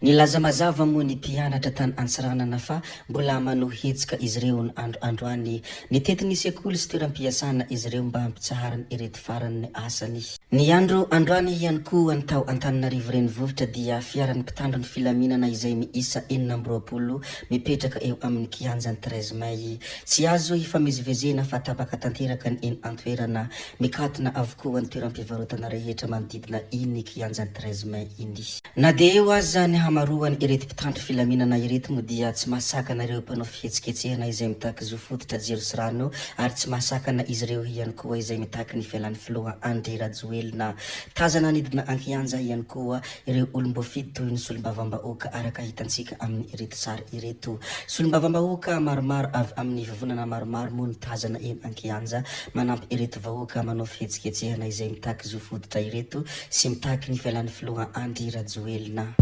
Nilaza mazava moa ny mpianatra tany Antsiranana fa mbola manao hetsika izy ireo ny androany. Nitety ny sekoly sy toeram-piasana izy ireo mba hampitsahara ny ireto farany asany. Ny androany ihany koa ny tao Antananarivo renivohitra dia fiaran'ny mpitandro ny filaminana izay miisa 4 mipetraka eo amin'ny kianjan'ny 13 May. Tsy azo ifamezivezena fa tapaka tanteraka ny eny antoerana mikatona avokoa ny toeram-pivarotana rehetra manodidina iny kianjan'ny 13 May iny. Na dia eo azy zany hamaroany ireto mpitandro filaminana ireto moa dia tsy mahasakana ireo mpanao fihetsikehtsehana izay mitaky zo fototra jiro sy rano ary tsy mahasakana izy ireo ihany koa izay mitaky ny fialan'ny filoha Andry Rajoelina. Tazana nidina ankianja ihany koa ireo olom-boafidy toy ny solombavam-bahoaka araka hitantsika amin'ny ireto sary ireto. Solombavam-bahoaka maromaro avy amin'ny vavonana maromaro moa ny tazana eny ankianja manampy ireto vahoaka manao fihetsikehtsehana izay mitaky zo fototra ireto sy mitaky ny fialan'ny filoha Andry Rajoelina.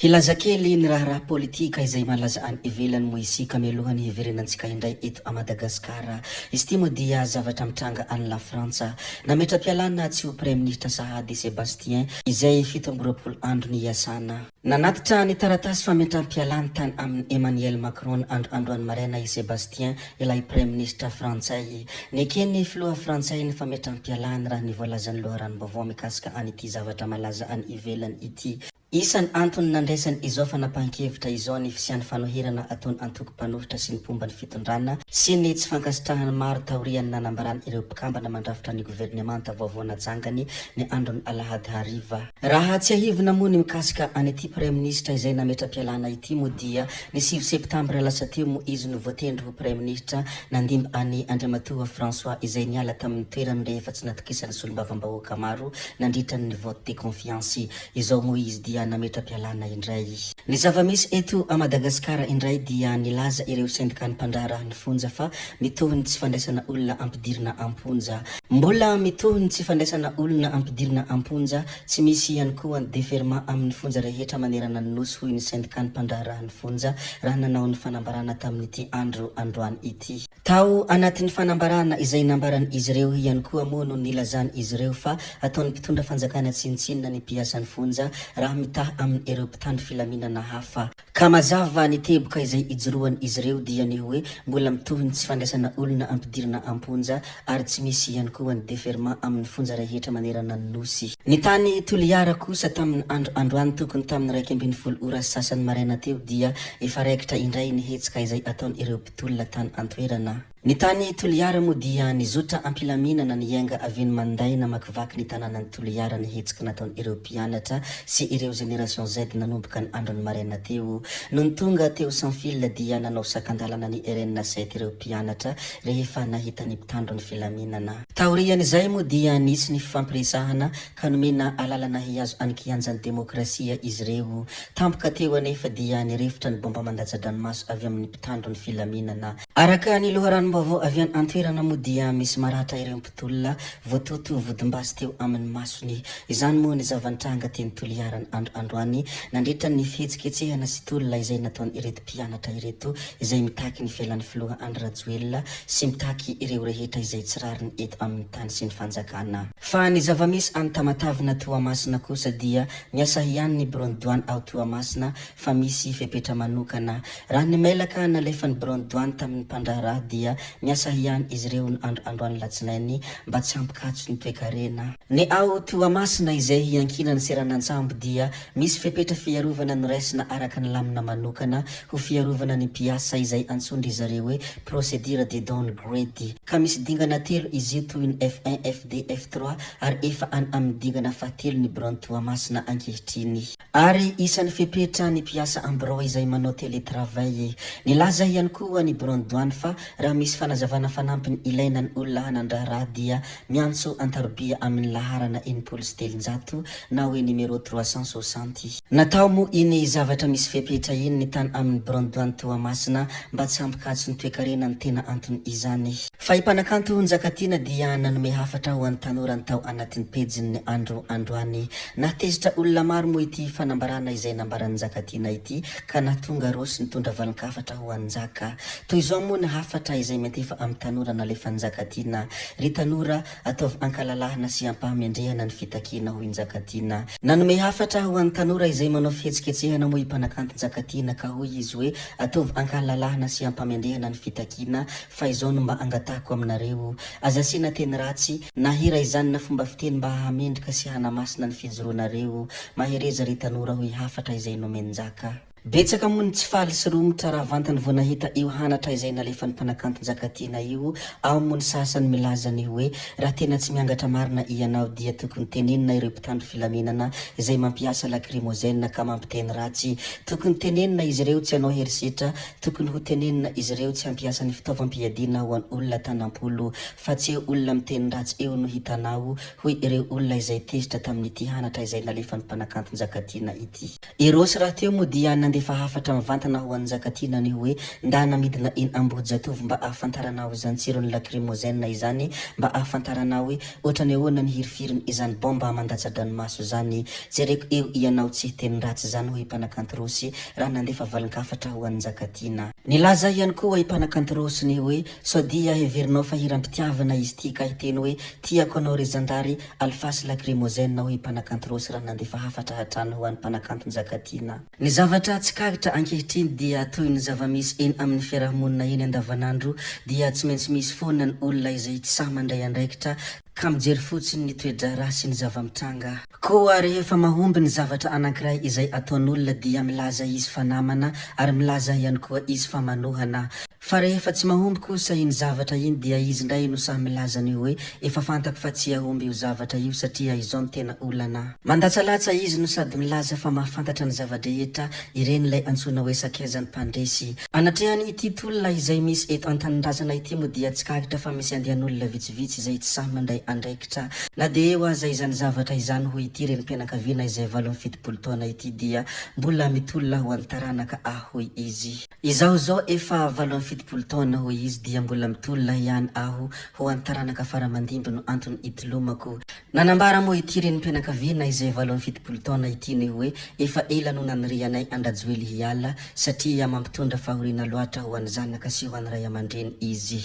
Hilaza kely ny raha politika izay malaza any ivelany moa isika mialohany hiverenantsika indray eto a Madagasikara. Izy ity moa dia zavatra mitranga any la Frantsa. Nametra-pialana tsy ho Premier Ministre Sahady Sebastien izay 17 andro ny iasana. Nanatitra ny taratasy fametram-pialana tany amin'ny Emmanuel Macron androany maraina i Sebastien ilay Premier Ministre Frantsay. Nekeny filoha Frantsay ny fametram-pialana raha ny voalazan'ny loharanom-baovao mikasika an'ity zavatra malaza any ivelany ity. Isan'ny antony nandraisany izao fanapahan-kevitra izao ny fisian'ny fanoherana ataony antoko mpanohitra sy ny pomba ny fitondrana sy ny tsy fankasitrahany maro taoriany nanambarany ireo mpikambana mandrafitra ny governemanta vaovao najangany ny andron'ny alahady hariva. Raha tsy ahivina moa ny mikasika an'ity Premier Ministre izay nametra-pialana ity moa dia ny 9 septambra lasa teo moa izy no voatendry ho Premier Ministre nandimba any Andriamatoa François izay niala tamin'ny toerany rehefa tsy natokisany solombavam-bahoaka maro nandritrany ny vote de confiance. Izao moa izy dia nametra-pialana indray. Ny zava-misy eto a Madagasikara indray dia nilaza ireo syndikat mpandraharaha ny fonja fa mitohiny tsy fandraisana olona ampidirina amponja. Mbola mitohiny tsy fandraisana olona ampidirina amponja, tsy misy ihany koa ny deferma amin'ny fonja rehetra manerana ny nosy hoy ny syndikat mpandraharaha ny fonja raha nanao ny fanambarana tamin'ity androany ity. Tao anatin'ny fanambarana izay nambarany izy ireo ihany koa moa no nilazany izy ireo fa ataony mpitondra fanjakana tsinitsinina ny mpiasan'ny fonja raha mitaha amin'ny ireo mpitandro filaminana hafa. Ka mazava ny teboka izay ijoroany izy ireo dia ny hoe mbola mitohiny tsy fandraisana olona ampidirina amponja ary tsy misy ihany koa ny deferma amin'ny fonja rehetra manerana ny nosy. Ny tany Toliara kosa tamin'ny androany tokony tamin'ny 12 ora sasany maraina teo dia efa raikitra indray ny hetsika izay ataony ireo mpitolona tany antoerana. Ny tany Toliara moa dia nizotra ampilaminana ny iainga aveny manday namakivaky ny tanànan'ny Toliara ny hetsika nataony ireo mpianatra sy ireo Génération Z nanomboka ny andron'ny maraina teo. Nohon tonga teo sans fil dia nanao sakandalana ny RN7 ireo mpianatra rehefa nahita ny mpitandro ny filaminana. Taorian'izay moa dia nisy ny fifampiresahana ka nomena alalana hiazo ankianjan'ny demokrasia izy ireo. Tampoka teo anefa dia nirefitra ny bomba mandaja-dranomaso avy amin'ny mpitandro ny filaminana. Araka ny loharanom-baovao avy any antoerana moa dia misy maratra ireo mpitolona voatoto vodimbasy teo amin'ny masony. Izany moa ny zavantranga teny Toliara ny androany nandritra ny fihetsikehtsehana sy tolona izay nataony ireto mpianatra ireto izay mitaky ny fialan'ny filoha Andry Rajoelina sy mitaky ireo rehetra izay tsirariny eto amin'ny tany sy ny fanjakana. Fa ny zava-misy any Tamatavina Toamasina kosa dia miasa ihany ny bureau-douane ao Toamasina fa misy fepetra manokana. Raha ny mailaka nalefa ny bureau-douane tamin'ny mpandraharaha dia miasa ihany izy ireo ny androany latsinainy mba tsy hampikatso ny toe-karena. Ny ao Toamasina izay hiankina ny seranantsambo dia misy fepetra fiarovana ny raisina araka ny lamina manokana ho fiarovana ny mpiasa izay antsondry zareo hoe procédure de downgrade. Ka misy dingana telo izy io toy ny F1, FD, F3 ary efa any amin'ny dingana fahatelo ny bureau Toamasina ankehitriny. Ary isan'ny fepetra ny mpiasa ambirao izay manao télétravail. Nilaza ihany koa ny bureau douane fa raha misy misy fanazavana fanampiny ilaina ny olona hanandraha dia miantso antarobia amin'ny laharana enimpolo sy telonjato na hoe numéro 360. Natao mo iny zavatra misy fepetra iny ny tany amin'ny Brandon Toamasina mba tsy hampikatso ny toekarena ny tena antony izany. Fa ipanakanto Njakatiana dia nanome hafatra ho an'ny tanora ny tao anatin'ny pejiny androany. Natezitra olona maro moa ity fanambarana izay nambaran'ny Njakatiana ity ka nahatonga Rosy nitondra valankafatra ho an'ny Njaka. Toy izao moa ny hafatra izay metefa amin'ny tanora nalefa Njakatiana. Ry tanora ataovy ankalalahana sy ampahamendrehana ny fitakiana ho Njakatiana. Nanome hafatra ho an'ny tanora izay manao fihetsiketsehana moa ipanakanto Njakatiana ka hoy izy hoe ataovy ankalalahana sy ampahamendrehana ny fitakiana fa izao no mba angatahako aminareo. Azasiana teny ratsy nahira izany na fomba fiteny mba hahamendrika sy hanamasina ny fijoroanareo. Mahereza ry tanora hoy hafatra izay nomeny Njaka. Betsaka moa tsy faly sy romotra raha vantany vao nahita io hanatra izay nalefa ny mpanakanto Njakatiana io. Ao moa ny sasany milazany hoe raha tena tsy miangatra marina ianao dia tokony tenenina ireo mpitandro filaminana izay mampiasa lacrymogène ka mampiteny ratsy. Tokony tenenina izy ireo tsy hanao herisetra, tokony ho tenenina izy ireo tsy hampiasa ny fitaovam-piadiana ho an'ny olona tanam-polo fa tsy eo olona miteny ratsy eo no hitanao hoy ireo olona izay tezitra tamin'ity hanatra izay nalefa ny mpanakanto Njakatiana ity. Irosy raha teo moa dia nandefa hafatra mivantana ho an'ny Njakatiana ny hoe nda namidina iny Ambodijatovy mba ahafantarana ho izany tsirony lacrymogène izany, mba ahafantarana hoe ohatrany ahoana ny hirifiriny izany bomba mandatsa-dranomaso zany. Jereko eo ianao tsy teny ratsy zany ho ipanakanto Rosy raha nandefa valankafatra ho an'ny Njakatiana. Nilaza ihany koa ipanakanto Rosy ny hoe sodia heverinao fa hiram-pitiavana izy ity ka hiteny hoe tiako anao rezandary alfasy lacrymogène ho ipanakanto Rosy raha nandefa hafatra hatrany ho an'ny mpanakanto Njakatiana. Ny zavatra tsy kahitra ankehitriny dia toy ny zava-misy eny amin'ny fiarahamonina eny andavanandro dia tsy maintsy misy foana ny olona izay tsy sahy mandray andraikitra ka mijery fotsiny ny toedra raha sy ny zava-mitranga. Koa rehefa mahomby ny zavatra anankiray izay ataon'olona dia milaza izy fa namana ary milaza ihany koa izy fa manohana. Fa rehefa tsy mahomby kosa iny zavatra iny dia izy ndray no samy milazany hoe efa fantako fa tsy ahomby io zavatra io satria izao no tena olana. Mandatsalatsa izy no sady milaza fa mahafantatra ny zava-drehetra ireny ilay antsoina hoe sakezan'ny mpandresy. Anatrehany ity tolona izay misy eto an-tanindrazana ity moa dia tsy kahitra fa misy andehan'olona vitsivitsy izay tsy sahy mandray andraikitra. Na dia eo aza izany zavatra izany ho ity renim-pianakaviana izay 70 taona ity dia mbola mitolona ho an'ny taranaka ahoy izy. Izaho zao efa 70 taona hoy izy dia mbola mitolona ihany aho ho an'ny taranaka faramandimby no antony itilomako. Nanambara moa ity renim-pianakaviana izay 70 taona ity ny hoe efa ela no nanirianay andrajoely hiala satria mampitondra fahoriana loatra ho an'ny zanaka sy ho an'ny ray aman-dreny izy.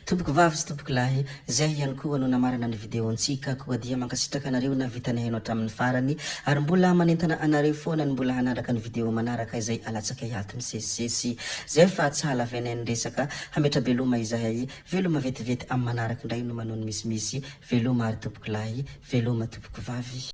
Tompoko vavy sy tompoko lahy, zay ihany koa no namarana ny videontsika koa dia mankasitraka anareo na vitany hainao hatramin'ny farany ary mbola manentana anareo foana ny mbola hanaraka ny video manaraka izay alatsaka hiaty misesisesy. Zay fa tsy halavena ny resaka hametra veloma izahay, veloma vetivety amin'ny manaraka indray no manao ny misimisy, veloma ary tompoko lahy, veloma tompoko vavy.